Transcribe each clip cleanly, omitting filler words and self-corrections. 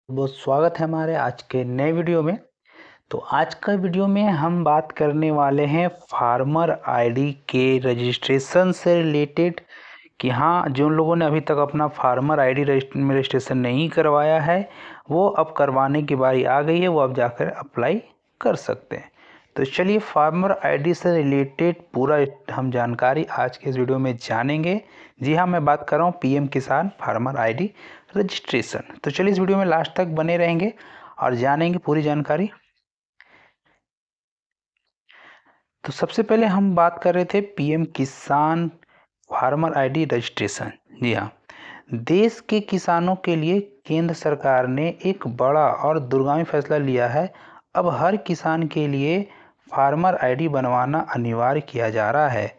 बहुत स्वागत है हमारे आज के नए वीडियो में। तो आज का वीडियो में हम बात करने वाले हैं फार्मर आईडी के रजिस्ट्रेशन से रिलेटेड कि हाँ, जिन लोगों ने अभी तक अपना फार्मर आईडी में रजिस्ट्रेशन नहीं करवाया है वो अब करवाने की बारी आ गई है, वो अब जाकर अप्लाई कर सकते हैं। तो चलिए फार्मर आईडी से रिलेटेड पूरा हम जानकारी आज के इस वीडियो में जानेंगे। जी हाँ, मैं बात कर रहा हूँ पीएम किसान फार्मर आईडी रजिस्ट्रेशन। तो चलिए इस वीडियो में लास्ट तक बने रहेंगे और जानेंगे पूरी जानकारी। तो सबसे पहले हम बात कर रहे थे पीएम किसान फार्मर आईडी रजिस्ट्रेशन। जी हाँ, देश के किसानों के लिए केंद्र सरकार ने एक बड़ा और दूरगामी फैसला लिया है। अब हर किसान के लिए फार्मर आईडी बनवाना अनिवार्य किया जा रहा है।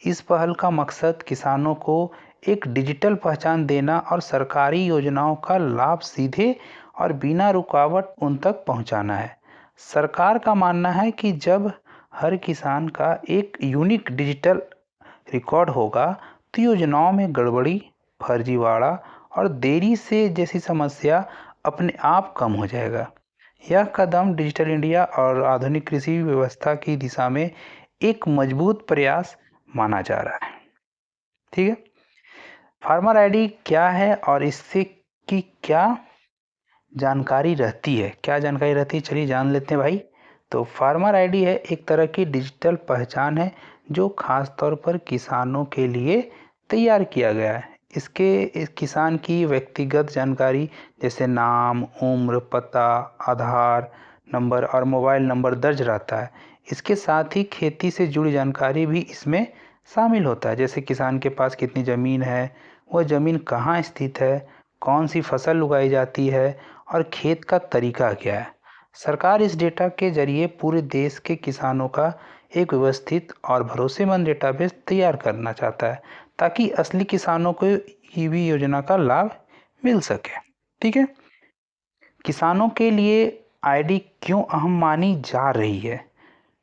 इस पहल का मकसद किसानों को एक डिजिटल पहचान देना और सरकारी योजनाओं का लाभ सीधे और बिना रुकावट उन तक पहुंचाना है। सरकार का मानना है कि जब हर किसान का एक यूनिक डिजिटल रिकॉर्ड होगा तो योजनाओं में गड़बड़ी, फर्जीवाड़ा और देरी से जैसी समस्या अपने आप कम हो जाएगा। यह कदम डिजिटल इंडिया और आधुनिक कृषि व्यवस्था की दिशा में एक मजबूत प्रयास माना जा रहा है। ठीक है, फार्मर आईडी क्या है और इससे की क्या जानकारी रहती है, चलिए जान लेते हैं भाई। तो फार्मर आईडी है एक तरह की डिजिटल पहचान है जो खास तौर पर किसानों के लिए तैयार किया गया है। इस किसान की व्यक्तिगत जानकारी जैसे नाम, उम्र, पता, आधार नंबर और मोबाइल नंबर दर्ज रहता है। इसके साथ ही खेती से जुड़ी जानकारी भी इसमें शामिल होता है, जैसे किसान के पास कितनी ज़मीन है, वह ज़मीन कहाँ स्थित है, कौन सी फसल उगाई जाती है और खेत का तरीका क्या है। सरकार इस डेटा के जरिए पूरे देश के किसानों का एक व्यवस्थित और भरोसेमंद डेटाबेस तैयार करना चाहता है ताकि असली किसानों को ईवी योजना का लाभ मिल सके। ठीक है, किसानों के लिए आईडी क्यों अहम मानी जा रही है?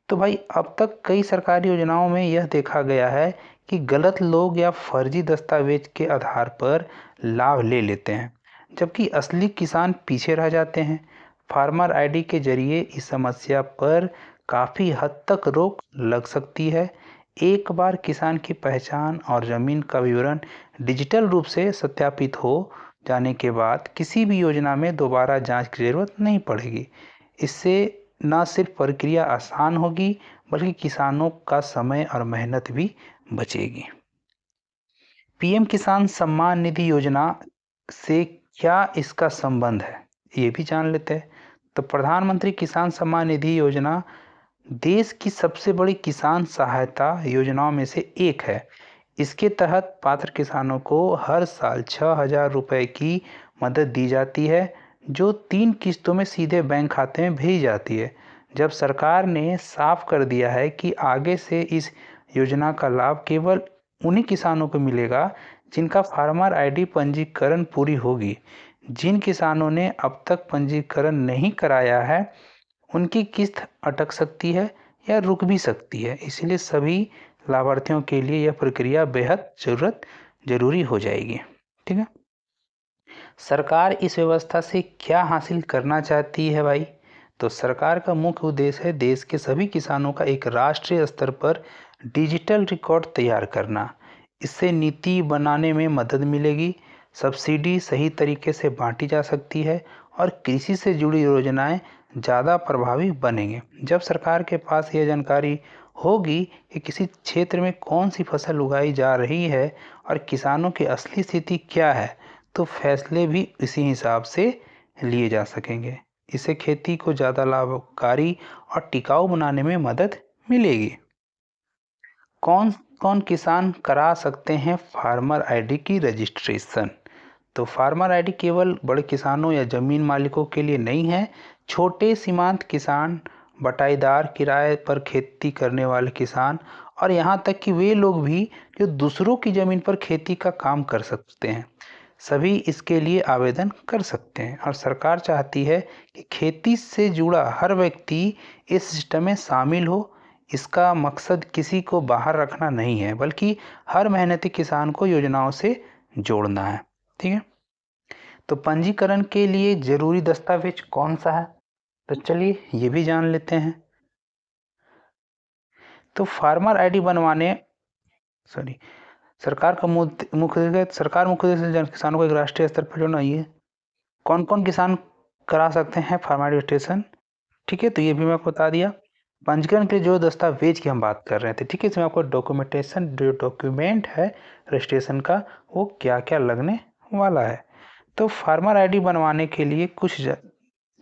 तो भाई अब तक कई सरकारी योजनाओं में यह देखा गया है कि गलत लोग या फर्जी दस्तावेज के आधार पर लाभ ले लेते हैं, जबकि असली किसान पीछे रह जाते हैं। फार्मर आईडी के जरिए इस समस्या पर काफ़ी हद तक रोक लग सकती है। एक बार किसान की पहचान और ज़मीन का विवरण डिजिटल रूप से सत्यापित हो जाने के बाद किसी भी योजना में दोबारा जांच की ज़रूरत नहीं पड़ेगी। इससे न सिर्फ प्रक्रिया आसान होगी बल्कि किसानों का समय और मेहनत भी बचेगी। पीएम किसान सम्मान निधि योजना से क्या इसका संबंध है, ये भी जान लेते हैं। तो प्रधानमंत्री किसान सम्मान निधि योजना देश की सबसे बड़ी किसान सहायता योजनाओं में से एक है। इसके तहत पात्र किसानों को हर साल 6,000 रुपये की मदद दी जाती है, जो 3 किस्तों में सीधे बैंक खाते में भेजी जाती है। जब सरकार ने साफ कर दिया है कि आगे से इस योजना का लाभ केवल उन्हीं किसानों को मिलेगा जिनका फार्मर आईडी पंजीकरण पूरी होगी। जिन किसानों ने अब तक पंजीकरण नहीं कराया है उनकी किस्त अटक सकती है या रुक भी सकती है, इसलिए सभी लाभार्थियों के लिए यह प्रक्रिया बेहद जरूरी हो जाएगी। ठीक है, सरकार इस व्यवस्था से क्या हासिल करना चाहती है भाई? तो सरकार का मुख्य उद्देश्य है देश के सभी किसानों का एक राष्ट्रीय स्तर पर डिजिटल रिकॉर्ड तैयार करना। इससे नीति बनाने में मदद मिलेगी, सब्सिडी सही तरीके से बांटी जा सकती है और कृषि से जुड़ी योजनाएं ज़्यादा प्रभावी बनेंगे। जब सरकार के पास यह जानकारी होगी कि किसी क्षेत्र में कौन सी फसल उगाई जा रही है और किसानों की असली स्थिति क्या है, तो फैसले भी इसी हिसाब से लिए जा सकेंगे। इससे खेती को ज़्यादा लाभकारी और टिकाऊ बनाने में मदद मिलेगी। कौन कौन किसान करा सकते हैं फार्मर आईडी की रजिस्ट्रेशन? तो फार्मर आईडी केवल बड़े किसानों या ज़मीन मालिकों के लिए नहीं है। छोटे सीमांत किसान, बटाईदार, किराए पर खेती करने वाले किसान और यहाँ तक कि वे लोग भी जो दूसरों की ज़मीन पर खेती का काम कर सकते हैं, सभी इसके लिए आवेदन कर सकते हैं। और सरकार चाहती है कि खेती से जुड़ा हर व्यक्ति इस सिस्टम में शामिल हो। इसका मकसद किसी को बाहर रखना नहीं है बल्कि हर मेहनती किसान को योजनाओं से जोड़ना है। ठीक है, तो पंजीकरण के लिए जरूरी दस्तावेज कौन सा है, तो चलिए ये भी जान लेते हैं। तो फार्मर आईडी बनवाने सरकार मुख्य उद्देश्य किसानों को एक राष्ट्रीय स्तर पर जोड़ना। ये कौन कौन किसान करा सकते हैं फार्मर आईडी रजिस्ट्रेशन, ठीक है, तो ये भी मैं आपको बता दिया। पंजीकरण के लिए जो दस्तावेज की हम बात कर रहे थे, ठीक है, इसमें आपको जो डॉक्यूमेंट है रजिस्ट्रेशन का वो क्या क्या लगने वाला है। तो फार्मर आईडी बनवाने के लिए कुछ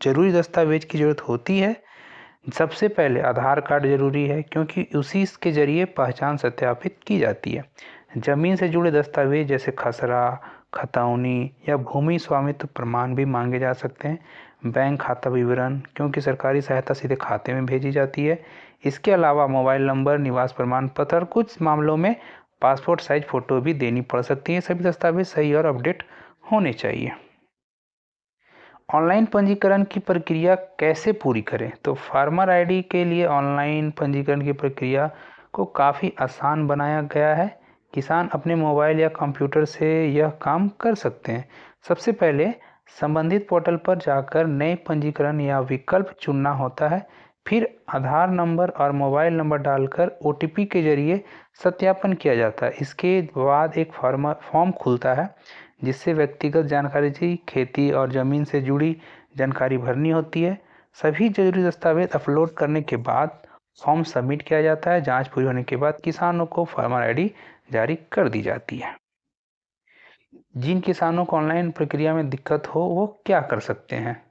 जरूरी दस्तावेज की जरूरत होती है। सबसे पहले आधार कार्ड जरूरी है, क्योंकि उसी के जरिए पहचान सत्यापित की जाती है। जमीन से जुड़े दस्तावेज जैसे खसरा, खतौनी या भूमि स्वामित्व प्रमाण भी मांगे जा सकते हैं। बैंक खाता विवरण, क्योंकि सरकारी सहायता सीधे खाते में भेजी जाती है। इसके अलावा मोबाइल नंबर, निवास प्रमाण पत्र और कुछ मामलों में पासपोर्ट साइज फोटो भी देनी पड़ सकती है। सभी दस्तावेज सही और अपडेट होने चाहिए। ऑनलाइन पंजीकरण की प्रक्रिया कैसे पूरी करें, तो फार्मर आईडी के लिए ऑनलाइन पंजीकरण की प्रक्रिया को काफ़ी आसान बनाया गया है। किसान अपने मोबाइल या कंप्यूटर से यह काम कर सकते हैं। सबसे पहले संबंधित पोर्टल पर जाकर नए पंजीकरण या विकल्प चुनना होता है। फिर आधार नंबर और मोबाइल नंबर डालकर OTP के जरिए सत्यापन किया जाता है। इसके बाद एक फॉर्म खुलता है जिससे व्यक्तिगत जानकारी की खेती और ज़मीन से जुड़ी जानकारी भरनी होती है। सभी जरूरी दस्तावेज अपलोड करने के बाद फॉर्म सबमिट किया जाता है। जांच पूरी होने के बाद किसानों को फार्मर आईडी जारी कर दी जाती है। जिन किसानों को ऑनलाइन प्रक्रिया में दिक्कत हो वो क्या कर सकते हैं,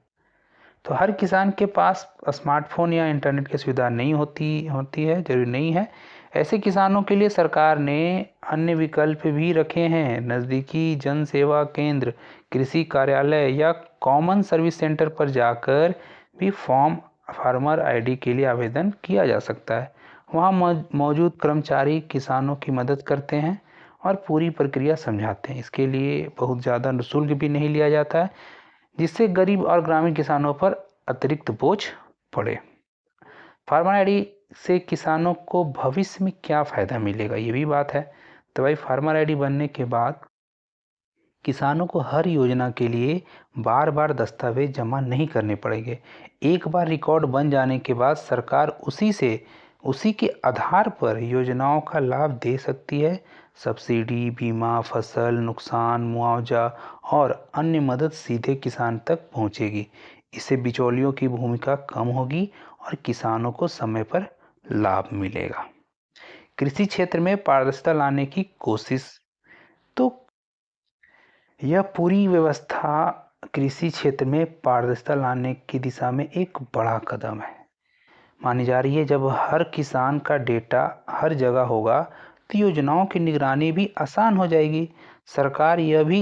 तो हर किसान के पास स्मार्टफोन या इंटरनेट की सुविधा नहीं होती है, जरूरी नहीं है। ऐसे किसानों के लिए सरकार ने अन्य विकल्प भी रखे हैं। नज़दीकी जन सेवा केंद्र, कृषि कार्यालय या कॉमन सर्विस सेंटर पर जाकर भी फार्मर आईडी के लिए आवेदन किया जा सकता है। वहाँ मौजूद कर्मचारी किसानों की मदद करते हैं और पूरी प्रक्रिया समझाते हैं। इसके लिए बहुत ज़्यादा शुल्क भी नहीं लिया जाता है, जिससे गरीब और ग्रामीण किसानों पर अतिरिक्त बोझ पड़े। फार्मर आईडी से किसानों को भविष्य में क्या फ़ायदा मिलेगा, ये भी बात है। तो भाई फार्मर आईडी बनने के बाद किसानों को हर योजना के लिए बार बार दस्तावेज जमा नहीं करने पड़ेंगे। एक बार रिकॉर्ड बन जाने के बाद सरकार उसी के आधार पर योजनाओं का लाभ दे सकती है। सब्सिडी, बीमा, फसल नुकसान मुआवजा और अन्य मदद सीधे किसान तक पहुंचेगी। इससे बिचौलियों की भूमिका कम होगी और किसानों को समय पर लाभ मिलेगा। कृषि क्षेत्र में पारदर्शिता लाने की कोशिश, तो यह पूरी व्यवस्था कृषि क्षेत्र में पारदर्शिता लाने की दिशा में एक बड़ा कदम है मानी जा रही है। जब हर किसान का डेटा हर जगह होगा तो योजनाओं की निगरानी भी आसान हो जाएगी। सरकार यह भी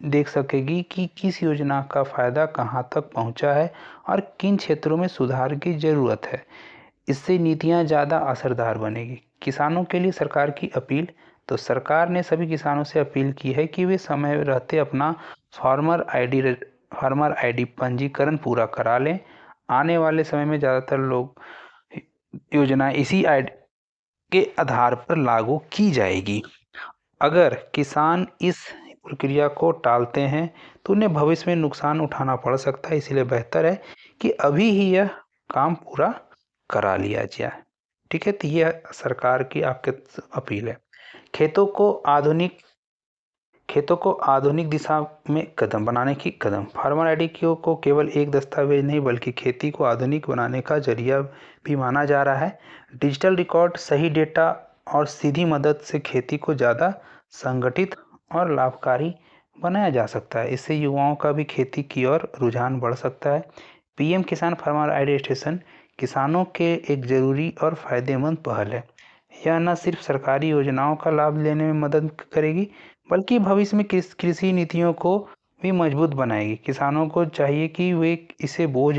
देख सकेगी कि किस योजना का फ़ायदा कहाँ तक पहुँचा है और किन क्षेत्रों में सुधार की ज़रूरत है। इससे नीतियाँ ज़्यादा असरदार बनेगी। किसानों के लिए सरकार की अपील, तो सरकार ने सभी किसानों से अपील की है कि वे समय रहते अपना फार्मर आईडी पंजीकरण पूरा करा लें। आने वाले समय में ज़्यादातर लोग योजना इसी आईडी के आधार पर लागू की जाएगी। अगर किसान इस प्रक्रिया को टालते हैं तो उन्हें भविष्य में नुकसान उठाना पड़ सकता है। इसलिए बेहतर है कि अभी ही यह काम पूरा करा लिया जाए, ठीक है। तो यह सरकार की आपके अपील है। खेतों को आधुनिक दिशा में कदम बनाने की कदम। फार्मर आईडी को केवल एक दस्तावेज नहीं बल्कि खेती को आधुनिक बनाने का जरिया भी माना जा रहा है। डिजिटल रिकॉर्ड, सही डेटा और सीधी मदद से खेती को ज़्यादा संगठित और लाभकारी बनाया जा सकता है। इससे युवाओं का भी खेती की ओर रुझान बढ़ सकता है। पीएम किसान फार्मर आईडी रजिस्ट्रेशन किसानों के एक ज़रूरी और फ़ायदेमंद पहल है। यह न सिर्फ सरकारी योजनाओं का लाभ लेने में मदद करेगी बल्कि भविष्य में कृषि नीतियों को भी मजबूत बनाएगी। किसानों को चाहिए कि वे इसे बोझ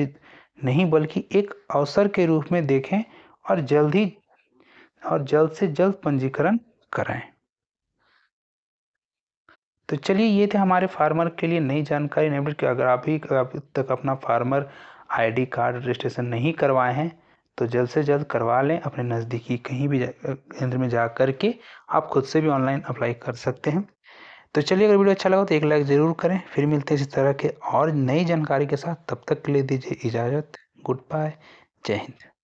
नहीं बल्कि एक अवसर के रूप में देखें और जल्द से जल्द पंजीकरण कराएं। तो चलिए ये थे हमारे फार्मर के लिए नई जानकारी नई अपडेट कि अगर आप भी अब तक अपना फार्मर आईडी कार्ड रजिस्ट्रेशन नहीं करवाए हैं तो जल्द से जल्द करवा लें। अपने नज़दीकी कहीं भी केंद्र में जा कर के आप खुद से भी ऑनलाइन अप्लाई कर सकते हैं। तो चलिए, अगर वीडियो अच्छा लगा तो एक लाइक ज़रूर करें। फिर मिलते हैं इसी तरह के और नई जानकारी के साथ। तब तक के लिए दीजिए इजाज़त। Good bye. जय हिंद।